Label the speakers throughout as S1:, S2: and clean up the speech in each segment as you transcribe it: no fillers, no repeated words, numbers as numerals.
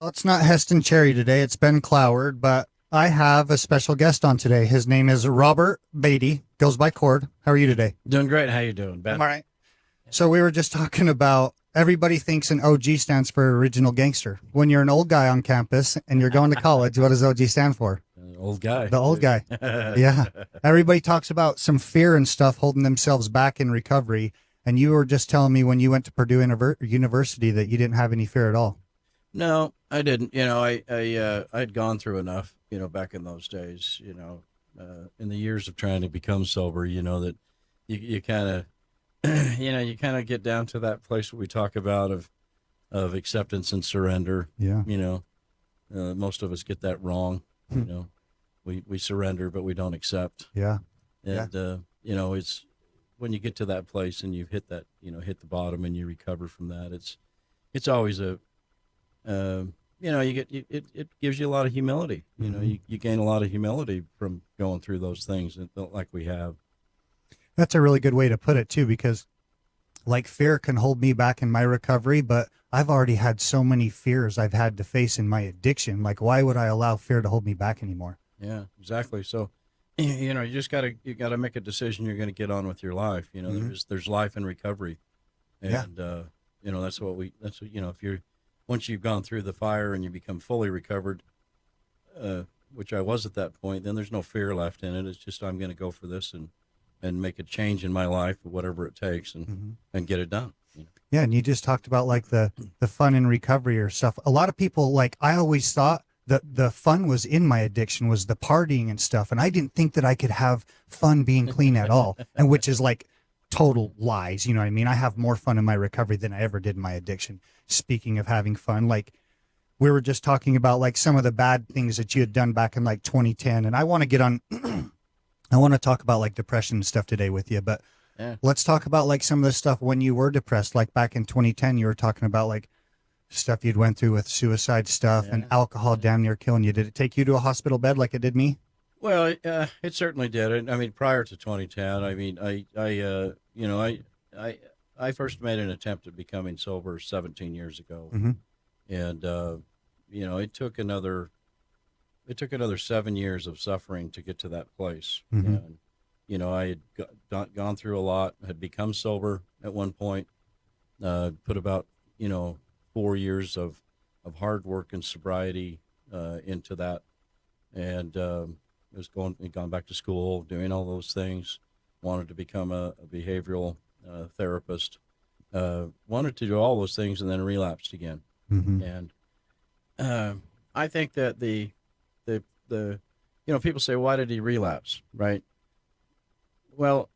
S1: Well, it's not Heston Cherry today. It's Ben Cloward, but I have a special guest on today. His name is Robert Beatty, goes by Cord. How are you today?
S2: Doing great. How you doing,
S1: I'm
S2: Ben?
S1: all right. So we were just talking about everybody thinks an OG stands for original gangster. When you're an old guy on campus and you're going to college, what does OG stand for?
S2: Old guy.
S1: The old guy. Yeah. Everybody talks about some fear and stuff holding themselves back in recovery. And you were just telling me when you went to Purdue University that you didn't have any fear at all.
S2: No, I didn't. I'd gone through enough. Back in those days. In the years of trying to become sober. That you kind of, you kind of get down to that place where we talk about of acceptance and surrender.
S1: Yeah.
S2: Most of us get that wrong. We surrender, but we don't accept.
S1: Yeah.
S2: And it's when you get to that place and you've hit that, hit the bottom and you recover from that. It's always it gives you a lot of humility. You gain a lot of humility from going through those things like we have.
S1: That's a really good way to put it too, because like fear can hold me back in my recovery, but I've already had so many fears I've had to face in my addiction. Like, why would I allow fear to hold me back anymore?
S2: Yeah, exactly. So, you gotta make a decision. You're going to get on with your life. There's life in recovery. And, that's what if you're, once you've gone through the fire and you become fully recovered, which I was at that point, then there's no fear left in it. It's just, I'm going to go for this and make a change in my life, whatever it takes, and get it done.
S1: Yeah. And you just talked about like the fun in recovery or stuff. A lot of people, like, I always thought that the fun was in my addiction was the partying and stuff. And I didn't think that I could have fun being clean at all. And which is like total lies. You know what I mean? I have more fun in my recovery than I ever did in my addiction. Speaking of having fun, like we were just talking about like some of the bad things that you had done back in like 2010. And I want to get on, I want to talk about like depression and stuff today with you, but
S2: Yeah.
S1: let's talk about like some of the stuff when you were depressed, like back in 2010, you were talking about like stuff you'd went through with suicide stuff and alcohol damn near killing you. Did it take you to a hospital bed like it did me?
S2: Well, it certainly did. I mean, prior to 2010, I mean, I first made an attempt at becoming sober 17 years ago,
S1: Mm-hmm.
S2: and it took another 7 years of suffering to get to that place.
S1: Mm-hmm.
S2: And I had gone through a lot, had become sober at one point, put about 4 years of hard work and sobriety into that, and gone back to school, doing all those things, wanted to become a behavioral therapist, wanted to do all those things, and then relapsed again.
S1: Mm-hmm.
S2: And I think that the people say, why did he relapse, right? Well,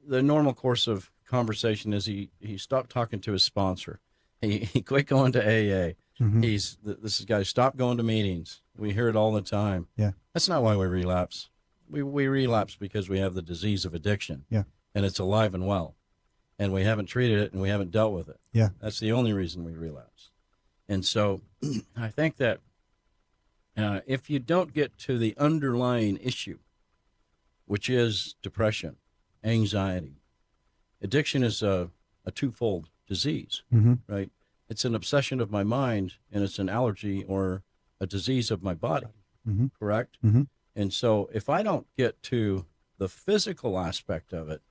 S2: the normal course of conversation is he stopped talking to his sponsor. He quit going to AA.
S1: Mm-hmm.
S2: This guy stopped going to meetings. We hear it all the time.
S1: Yeah.
S2: That's not why we relapse. We relapse because we have the disease of addiction.
S1: Yeah.
S2: And it's alive and well. And we haven't treated it and we haven't dealt with it.
S1: Yeah.
S2: That's the only reason we relapse. And so I think that if you don't get to the underlying issue, which is depression, anxiety, addiction is a twofold disease,
S1: Mm-hmm.
S2: right? It's an obsession of my mind and it's an allergy or a disease of my body,
S1: Mm-hmm.
S2: correct?
S1: Mm-hmm.
S2: And so if I don't get to the physical aspect of it,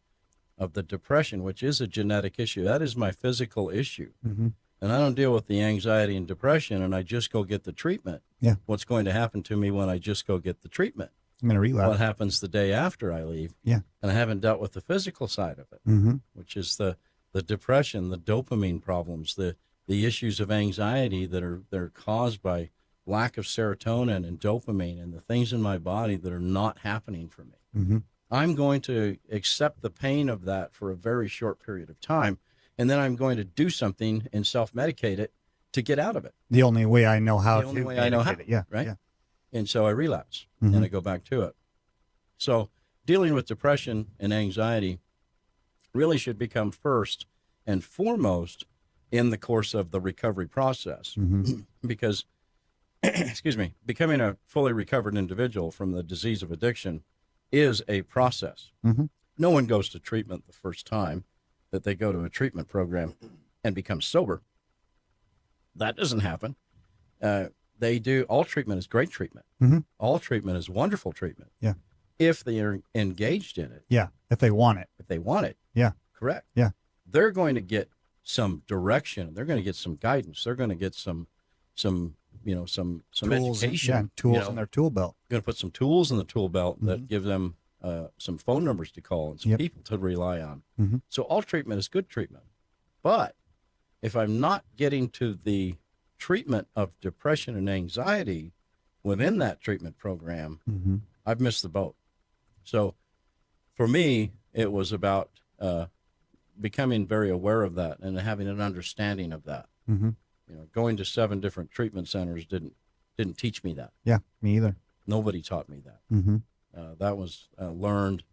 S2: of the depression, which is a genetic issue, that is my physical issue.
S1: Mm-hmm.
S2: And I don't deal with the anxiety and depression and I just go get the treatment.
S1: Yeah.
S2: What's going to happen to me when I just go get the treatment?
S1: I'm going to relapse.
S2: What happens the day after I leave?
S1: Yeah.
S2: And I haven't dealt with the physical side of it,
S1: Mm-hmm.
S2: which is the depression, the dopamine problems, the issues of anxiety that are caused by lack of serotonin and dopamine and the things in my body that are not happening for me.
S1: Mm-hmm.
S2: I'm going to accept the pain of that for a very short period of time, and then I'm going to do something and self-medicate it to get out of it.
S1: The only way I know how
S2: The only
S1: to
S2: way I know how,
S1: medicate it. Yeah.
S2: right?
S1: Yeah.
S2: And so I relapse
S1: Mhm.
S2: and I go back to it. So dealing with depression and anxiety really should become first and foremost in the course of the recovery process.
S1: Mm-hmm.
S2: Because, excuse me, becoming a fully recovered individual from the disease of addiction is a process.
S1: Mm-hmm.
S2: No one goes to treatment the first time that they go to a treatment program and become sober. That doesn't happen. They do, all treatment is great treatment.
S1: Mhm.
S2: All treatment is wonderful treatment.
S1: Yeah.
S2: If they are engaged in it,
S1: Yeah. If they want it.
S2: if they want it.
S1: Yeah.
S2: Correct.
S1: Yeah.
S2: They're going to get some direction. They're going to get some guidance. They're going to get some some
S1: Tools,
S2: education.
S1: yeah, tools in their tool belt.
S2: Going to put some tools in the tool belt that
S1: Mhm.
S2: give them some phone numbers to call and some
S1: Yep.
S2: people to rely on.
S1: Mhm.
S2: So all treatment is good treatment. But if I'm not getting to the treatment of depression and anxiety within that treatment program,
S1: Mm-hmm.
S2: I've missed the boat. So for me, it was about becoming very aware of that and having an understanding of that.
S1: Mm-hmm.
S2: Going to 7 different treatment centers didn't teach me that.
S1: Yeah, me either.
S2: Nobody taught me that.
S1: Mm-hmm.
S2: That was learned.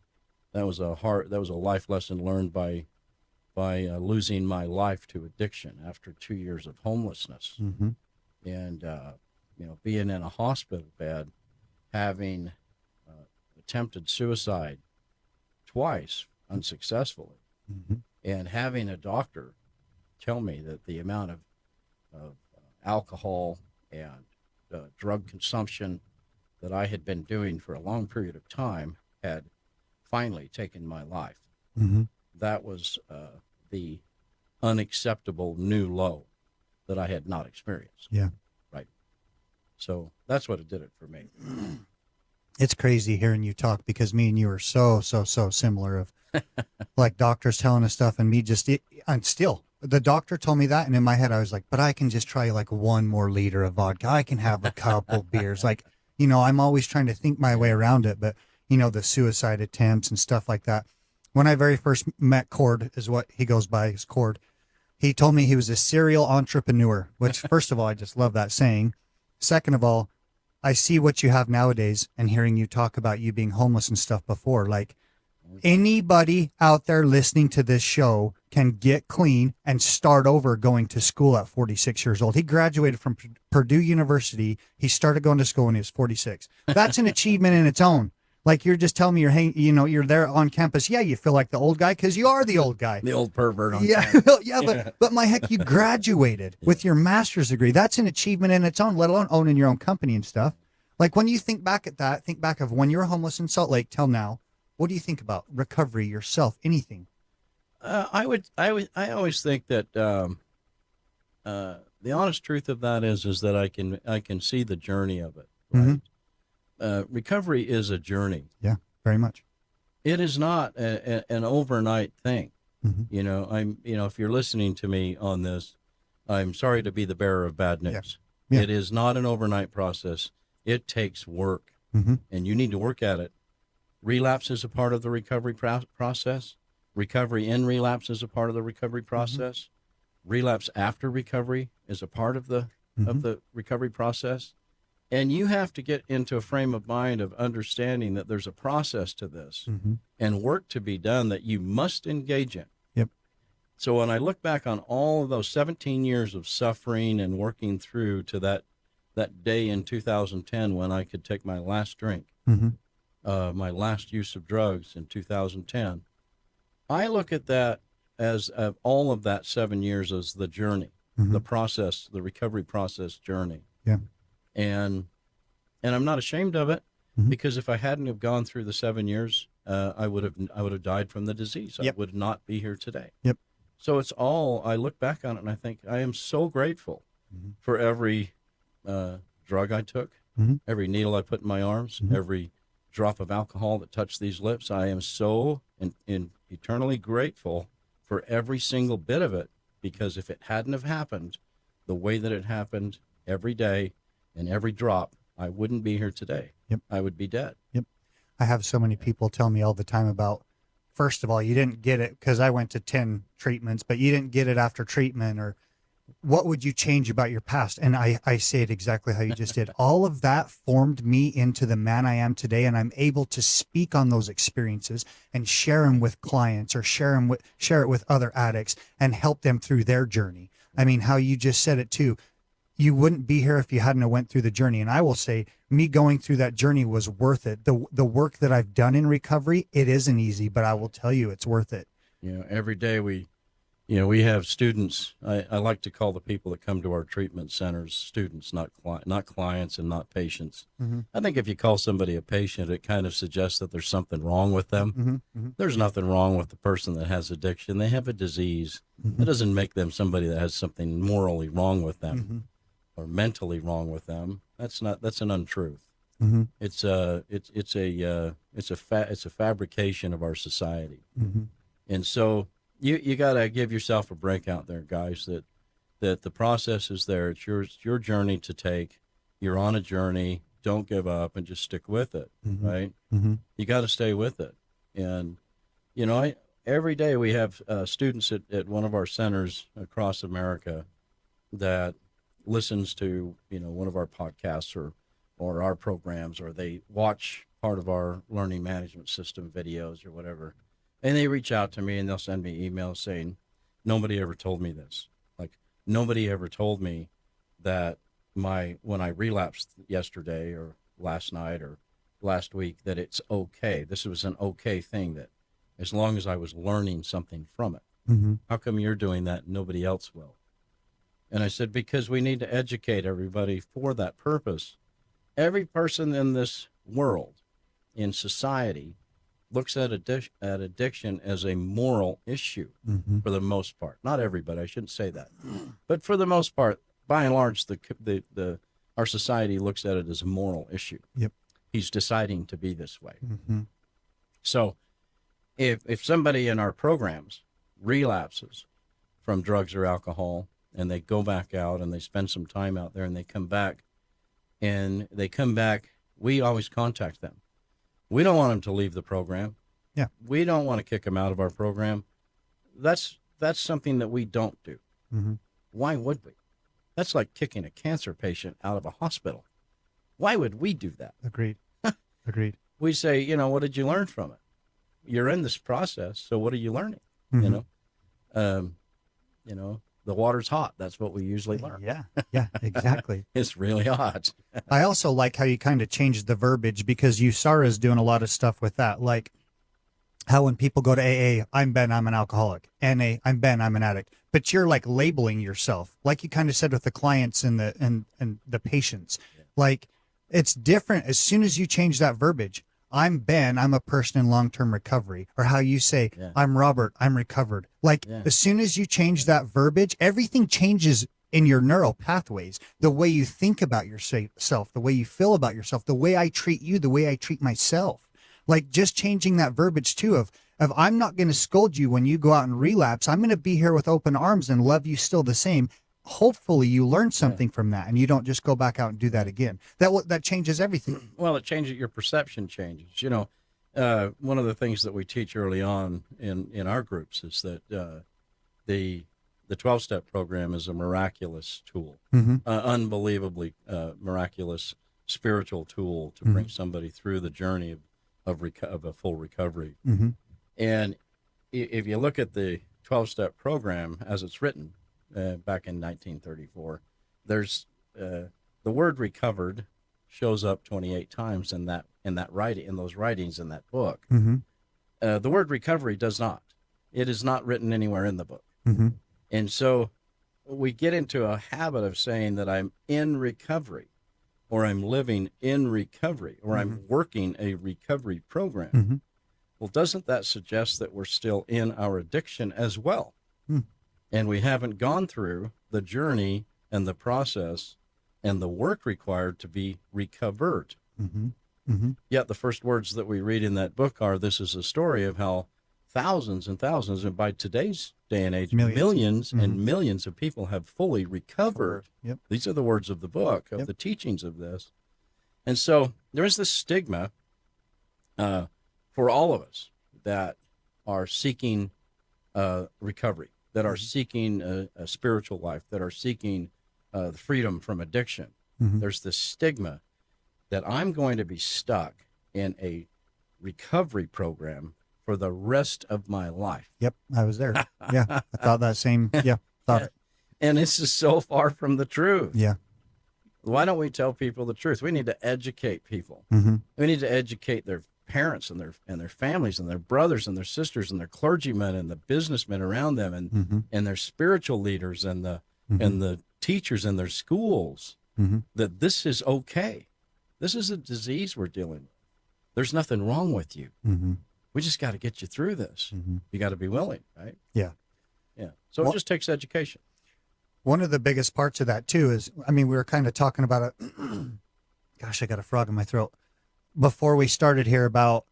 S2: That was a life lesson learned by losing my life to addiction after 2 years of homelessness,
S1: Mm-hmm.
S2: and being in a hospital bed, having attempted suicide twice unsuccessfully,
S1: Mm-hmm.
S2: and having a doctor tell me that the amount of alcohol and drug consumption that I had been doing for a long period of time had finally taken my life.
S1: Mm-hmm.
S2: That was the unacceptable new low that I had not experienced.
S1: Yeah.
S2: Right. So that's what it did it for me.
S1: It's crazy hearing you talk because me and you are so similar of like doctors telling us stuff and me I'm still, the doctor told me that. And in my head, I was like, but I can just try like 1 more liter of vodka. I can have a couple beers. Like, I'm always trying to think my way around it, but the suicide attempts and stuff like that. When I very first met Cord, is what he goes by, is Cord. He told me he was a serial entrepreneur, which first of all, I just love that saying. Second of all, I see what you have nowadays and hearing you talk about you being homeless and stuff before. Like anybody out there listening to this show can get clean and start over going to school at 46 years old. He graduated from Purdue University. He started going to school when he was 46. That's an achievement in its own. Like you're just telling me you're there on campus. Yeah, you feel like the old guy because you are the old guy.
S2: The old pervert on
S1: campus. But my heck, you graduated with your master's degree. That's an achievement in its own, let alone owning your own company and stuff. Like when you think back at that, think back of when you were homeless in Salt Lake till now. What do you think about recovery, yourself, anything?
S2: I always think that the honest truth of that is that I can see the journey of it. Right?
S1: Mm-hmm.
S2: Recovery is a journey.
S1: Yeah, very much.
S2: It is not an overnight thing.
S1: Mm-hmm.
S2: If you're listening to me on this, I'm sorry to be the bearer of bad news.
S1: Yeah.
S2: It is not an overnight process. It takes work,
S1: Mm-hmm.
S2: and you need to work at it. Relapse is a part of the recovery process. Recovery in relapse is a part of the recovery process. Mm-hmm. Relapse after recovery is a part of the recovery process. And you have to get into a frame of mind of understanding that there's a process to this
S1: Mm-hmm.
S2: and work to be done that you must engage in.
S1: Yep.
S2: So when I look back on all of those 17 years of suffering and working through to that day in 2010 when I could take my last drink,
S1: Mm-hmm.
S2: My last use of drugs in 2010, I look at that as all of that 7 years as the journey,
S1: Mm-hmm.
S2: the process, the recovery process journey.
S1: Yeah.
S2: And I'm not ashamed of it,
S1: Mm-hmm.
S2: because if I hadn't have gone through the 7 years, I would have died from the disease.
S1: Yep.
S2: I would not be here today.
S1: Yep.
S2: So it's all, I look back on it and I think I am so grateful
S1: Mm-hmm.
S2: for every drug I took,
S1: Mm-hmm.
S2: every needle I put in my arms,
S1: Mhm.
S2: every drop of alcohol that touched these lips. I am so eternally grateful for every single bit of it, because if it hadn't have happened the way that it happened every day and every drop, I wouldn't be here today.
S1: Yep.
S2: I would be dead.
S1: Yep. I have so many people tell me all the time about, first of all, you didn't get it because I went to 10 treatments, but you didn't get it after treatment, or what would you change about your past? And I say it exactly how you just did. All of that formed me into the man I am today. And I'm able to speak on those experiences and share them with clients, or share it with other addicts and help them through their journey. I mean, how you just said it too. You wouldn't be here if you hadn't went through the journey. And I will say me going through that journey was worth it. The work that I've done in recovery, it isn't easy, but I will tell you it's worth it.
S2: Every day You know, we have students. I like to call the people that come to our treatment centers students, not clients and not patients.
S1: Mm-hmm.
S2: I think if you call somebody a patient, it kind of suggests that there's something wrong with them.
S1: Mm-hmm. Mm-hmm.
S2: There's nothing wrong with the person that has addiction. They have a disease.
S1: Mm-hmm.
S2: That doesn't make them somebody that has something morally wrong with them
S1: Mm-hmm.
S2: or mentally wrong with them. That's an untruth.
S1: Mm-hmm.
S2: It's a fabrication of our society.
S1: Mm-hmm.
S2: And so you got to give yourself a break out there, guys, that the process is there. It's your journey to take. You're on a journey. Don't give up and just stick with it,
S1: Mm-hmm.
S2: right?
S1: Mm-hmm.
S2: You got to stay with it. And, you know, every day we have students at one of our centers across America that listens to, you know, one of our podcasts or our programs, or they watch part of our learning management system videos or whatever. And they reach out to me and they'll send me emails saying, nobody ever told me this. Like, nobody ever told me that when I relapsed yesterday or last night or last week, that it's okay. This was an okay thing, that as long as I was learning something from it.
S1: Mm-hmm.
S2: How come you're doing that and nobody else will? And I said, because we need to educate everybody for that purpose. Every person in this world, in society, looks at addiction as a moral issue
S1: Mm-hmm.
S2: for the most part. Not everybody, I shouldn't say that. But for the most part, by and large, our society looks at it as a moral issue.
S1: Yep.
S2: He's deciding to be this way.
S1: Mm-hmm.
S2: So if somebody in our programs relapses from drugs or alcohol and they go back out and they spend some time out there and they come back, we always contact them. We don't want them to leave the program.
S1: Yeah.
S2: We don't want to kick them out of our program. That's something that we don't do.
S1: Mm-hmm.
S2: Why would we? That's like kicking a cancer patient out of a hospital. Why would we do that?
S1: Agreed. Agreed.
S2: We say, you know, what did you learn from it? You're in this process, so what are you learning?
S1: Mm-hmm.
S2: You know, the water's hot. That's what we usually learn.
S1: Yeah. Yeah, exactly.
S2: It's really hot.
S1: I also like how you kind of changed the verbiage, because USARA's doing a lot of stuff with that. Like how when people go to AA, I'm Ben, I'm an alcoholic. NA, I'm Ben, I'm an addict. But you're like labeling yourself, like you kind of said with the clients and the patients.
S2: Yeah.
S1: Like it's different as soon as you change that verbiage. I'm Ben, I'm a person in long-term recovery. Or how you say,
S2: Yeah.
S1: I'm Robert, I'm recovered. Like
S2: Yeah.
S1: as soon as you change that verbiage, everything changes in your neural pathways, the way you think about yourself, the way you feel about yourself, the way I treat you, the way I treat myself. Like just changing that verbiage too of I'm not going to scold you when you go out and relapse. I'm going to be here with open arms and love you still the same. Hopefully you learn something from that and you don't just go back out and do that again. That changes everything.
S2: Well, it changes, your perception changes. You know, one of the things that we teach early on in our groups is that the 12-step program is a miraculous tool,
S1: Mm-hmm.
S2: Unbelievably miraculous spiritual tool to bring somebody through the journey of a full recovery.
S1: Mm-hmm.
S2: And if you look at the 12-step program as it's written back in 1934, there's the word recovered shows up 28 times in those writings in that book.
S1: Mm-hmm.
S2: The word recovery does not. It is not written anywhere in the book.
S1: Mm-hmm.
S2: And so we get into a habit of saying that I'm in recovery, or I'm living in recovery, or I'm working a recovery program.
S1: Mm-hmm.
S2: Well, doesn't that suggest that we're still in our addiction as well?
S1: Hmm.
S2: And we haven't gone through the journey and the process and the work required to be recovered.
S1: Mm-hmm. Mm-hmm.
S2: Yet the first words that we read in that book are, this is a story of how thousands and thousands, and by today's day and age, millions and millions of people have fully recovered.
S1: Yep.
S2: These are the words of the book, of the teachings of this. And so there is this stigma for all of us that are seeking recovery, that are seeking a spiritual life, that are seeking the freedom from addiction.
S1: Mm-hmm.
S2: There's this stigma that I'm going to be stuck in a recovery program for the rest of my life.
S1: Yep, I was there. Yeah, I thought that same. Yeah, thought it.
S2: And this is so far from the truth.
S1: Yeah.
S2: Why don't we tell people the truth? We need to educate people.
S1: Mm-hmm.
S2: We need to educate parents and their families and their brothers and their sisters and their clergymen and the businessmen around them and their spiritual leaders and the teachers in their schools that this is okay. This is a disease we're dealing with. There's nothing wrong with you. We just got to get you through this. You got to be willing, right?
S1: Yeah.
S2: Yeah. So it just takes education.
S1: One of the biggest parts of that too is, I mean, we were kind of talking about it. Gosh, I got a frog in my throat before we started here about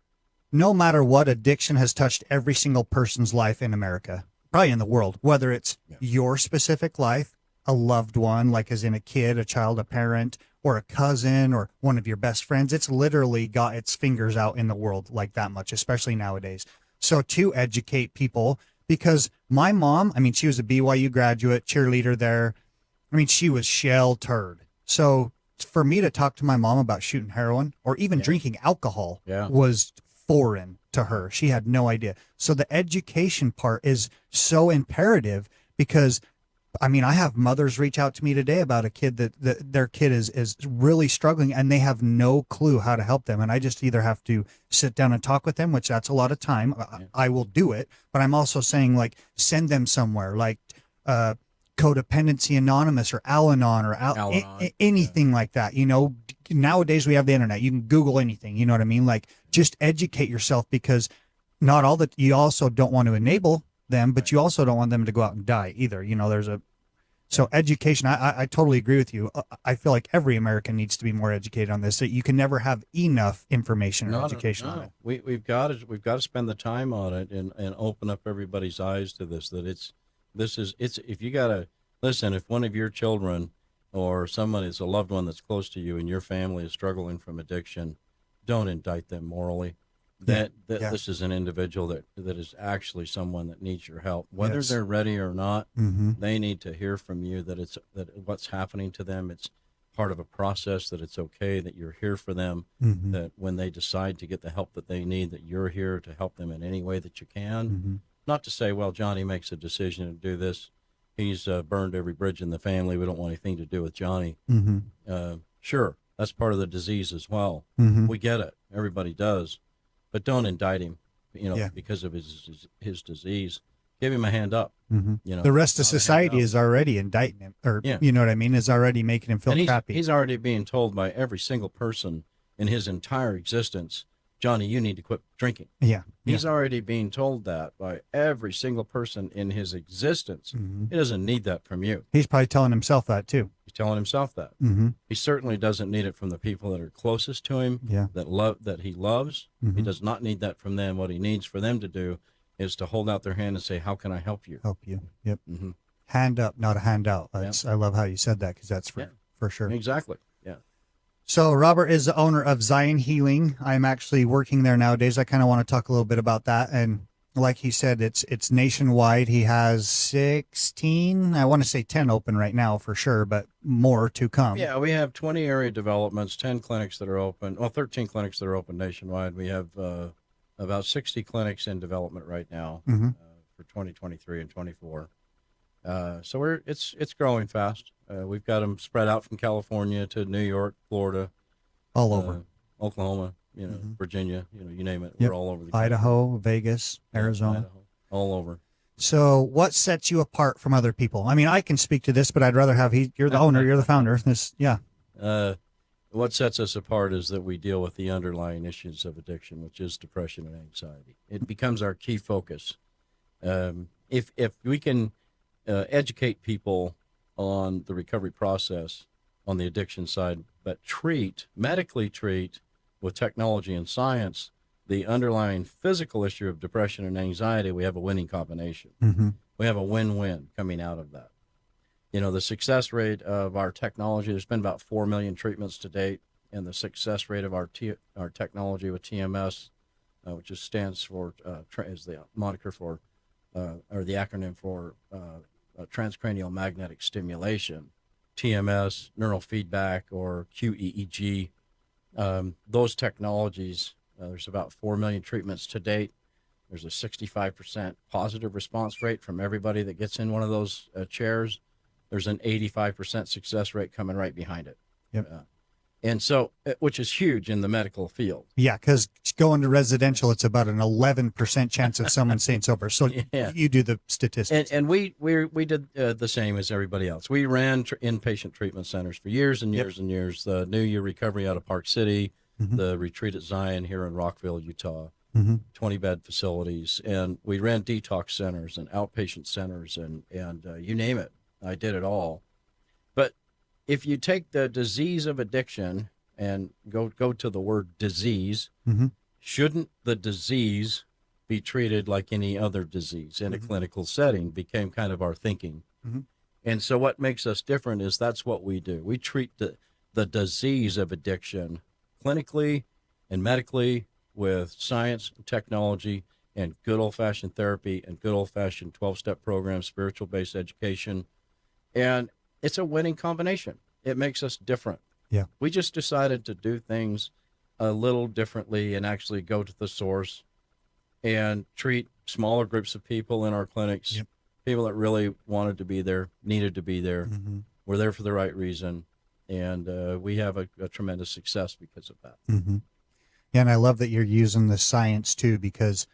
S1: no matter what, addiction has touched every single person's life in America, probably in the world, whether it's your specific life, a loved one, like as in a kid, a child, a parent, or a cousin, or one of your best friends. It's literally got its fingers out in the world like that much, especially nowadays. So to educate people, because my mom, I mean, she was a BYU graduate, cheerleader there. I mean, she was sheltered. So for me to talk to my mom about shooting heroin or even drinking alcohol was foreign to her. She had no idea. So the education part is so imperative because, I mean, I have mothers reach out to me today about a kid that their kid is really struggling and they have no clue how to help them. And I just either have to sit down and talk with them, which that's a lot of time. I will do it. But I'm also saying, like, send them somewhere like Codependency Anonymous or Al-Anon or anything like that. You know, nowadays we have the internet. You can Google anything. You know what I mean? Like, just educate yourself, because not all that, you also don't want to enable them, but you also don't want them to go out and die either. You know, so education, I totally agree with you. I feel like every American needs to be more educated on this. So you can never have enough information or education on it.
S2: We've got to spend the time on it and open up everybody's eyes to this, that if you got to listen, if one of your children or someone is a loved one that's close to you and your family is struggling from addiction, don't indict them morally. This is an individual that is actually someone that needs your help, whether they're ready or not. They need to hear from you that what's happening to them, it's part of a process, that it's okay, that you're here for them, that when they decide to get the help that they need, that you're here to help them in any way that you can. Not to say, well, Johnny makes a decision to do this, he's burned every bridge in the family, we don't want anything to do with Johnny. Sure, that's part of the disease as well. We get it, everybody does. But don't indict him, because of his disease. Give him a hand up. You know, the
S1: rest of society is already indicting him, or you know what I mean, is already making him feel crappy.
S2: He's already being told by every single person in his entire existence, Johnny, you need to quit drinking. He's already being told that by every single person in his existence. He doesn't need that from you.
S1: He's probably telling himself that too.
S2: He's telling himself that. He certainly doesn't need it from the people that are closest to him, that he loves. He does not need that from them. What he needs for them to do is to hold out their hand and say, how can I help you?
S1: Help you. Yep. Hand up, not a handout. I love how you said that, because that's for sure.
S2: Exactly. Yeah.
S1: So Robert is the owner of Zion Healing. I'm actually working there nowadays. I kind of want to talk a little bit about that. And like he said, it's nationwide. He has 16, I want to say 10 open right now for sure, but more to come.
S2: Yeah, we have 20 area developments, 10 clinics that are open, 13 clinics that are open nationwide. We have about 60 clinics in development right now for 2023 and 24. So it's growing fast. We've got them spread out from California to New York, Florida,
S1: all over,
S2: Oklahoma, Virginia, you name it. We're all over the country.
S1: Idaho, Vegas, Arizona,
S2: Idaho, all over.
S1: So what sets you apart from other people? I mean, I can speak to this, but I'd rather have you're the owner, you're the founder.
S2: What sets us apart is that we deal with the underlying issues of addiction, which is depression and anxiety. It becomes our key focus. If we can educate people on the recovery process on the addiction side, but medically treat with technology and science the underlying physical issue of depression and anxiety, we have a winning combination. We have a win-win coming out of that. The success rate of our technology, there's been about 4 million treatments to date, and the success rate of our technology with TMS, which stands for, is the moniker for, or the acronym for transcranial magnetic stimulation, TMS, neural feedback, or QEEG. Those technologies, there's about 4 million treatments to date. There's a 65% positive response rate from everybody that gets in one of those chairs. There's an 85% success rate coming right behind it. And so, which is huge in the medical field.
S1: Yeah, because going to residential, it's about an 11% chance of someone staying sober. So
S2: Yeah.
S1: you do the statistics.
S2: And we did the same as everybody else. We ran inpatient treatment centers for years and years and years. The New Year Recovery out of Park City, the Retreat at Zion here in Rockville, Utah, 20-bed facilities. And we ran detox centers and outpatient centers and you name it. I did it all. But if you take the disease of addiction and go to the word disease, shouldn't the disease be treated like any other disease in a clinical setting? Became kind of our thinking. And so what makes us different is that's what we do. We treat the disease of addiction clinically and medically with science and technology and good old-fashioned therapy and good old-fashioned 12-step programs, spiritual-based education. And it's a winning combination. It makes us different.
S1: Yeah.
S2: We just decided to do things a little differently and actually go to the source and treat smaller groups of people in our clinics, people that really wanted to be there, needed to be there, were there for the right reason. And we have a tremendous success because of that.
S1: Yeah, and I love that you're using the science too, because,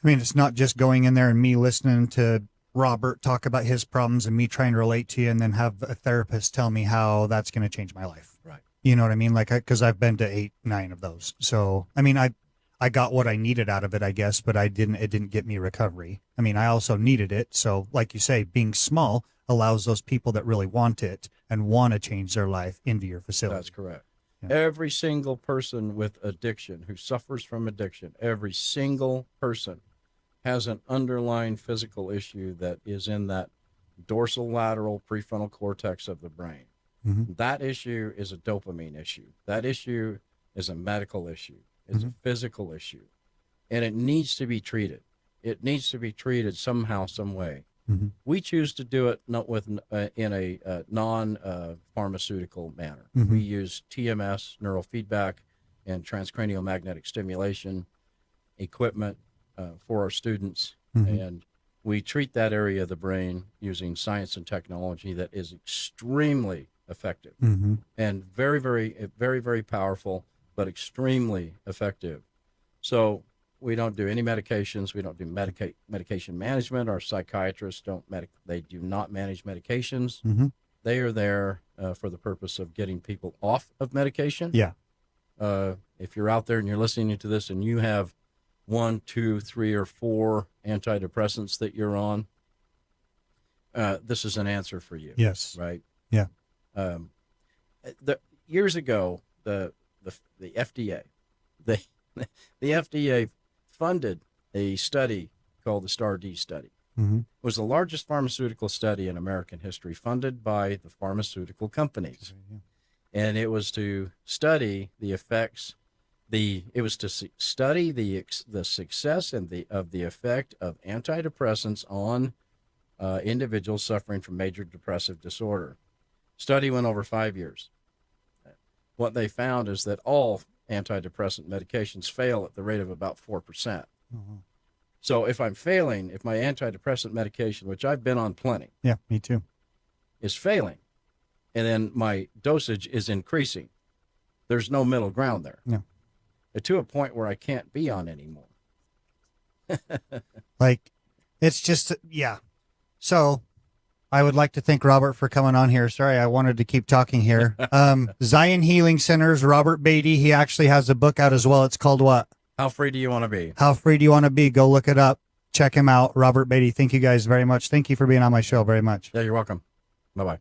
S1: I mean, it's not just going in there and me listening to Robert talk about his problems and me trying to relate to you and then have a therapist tell me how that's going to change my life.
S2: Right.
S1: You know what I mean? Like, because I've been to 8, 9 of those. So, I mean, I got what I needed out of it, I guess, but it didn't get me recovery. I mean, I also needed it. So like you say, being small allows those people that really want it and want to change their life into your facility.
S2: That's correct.
S1: Yeah.
S2: Every single person with addiction who suffers from addiction, every single person has an underlying physical issue that is in that dorsal lateral prefrontal cortex of the brain. That issue is a dopamine issue. That issue is a medical issue. It's a physical issue, and it needs to be treated. It needs to be treated somehow, some way. We choose to do it not in a non-pharmaceutical manner. We use TMS, neurofeedback, and transcranial magnetic stimulation equipment for our students, and we treat that area of the brain using science and technology that is extremely effective and very, very, very, very powerful, but extremely effective. So we don't do any medications. We don't do medication management. Our psychiatrists they do not manage medications. They are there for the purpose of getting people off of medication.
S1: Yeah.
S2: If you're out there and you're listening to this and you have 1, 2, 3, or 4 antidepressants that you're on, this is an answer for you.
S1: Yes.
S2: Right.
S1: Yeah.
S2: Years ago, the FDA, the FDA funded a study called the STAR-D study. It was the largest pharmaceutical study in American history, funded by the pharmaceutical companies, and it was to study the effects. It was to study the success and of the effect of antidepressants on individuals suffering from major depressive disorder. Study went over 5 years. What they found is that all antidepressant medications fail at the rate of about 4%. So if my antidepressant medication, which I've been on plenty,
S1: Yeah, me too.
S2: is failing, and then my dosage is increasing, there's no middle ground there.
S1: No.
S2: To a point where I can't be on anymore.
S1: Like, it's just, yeah. So I would like to thank Robert for coming on here. Sorry, I wanted to keep talking here. Zion Healing Centers, Robert Beatty. He actually has a book out as well. It's called what?
S2: How free do you want to be?
S1: How Free Do You Want to Be? Go look it up. Check him out. Robert Beatty. Thank you guys very much. Thank you for being on my show very much.
S2: Yeah, you're welcome. Bye-bye.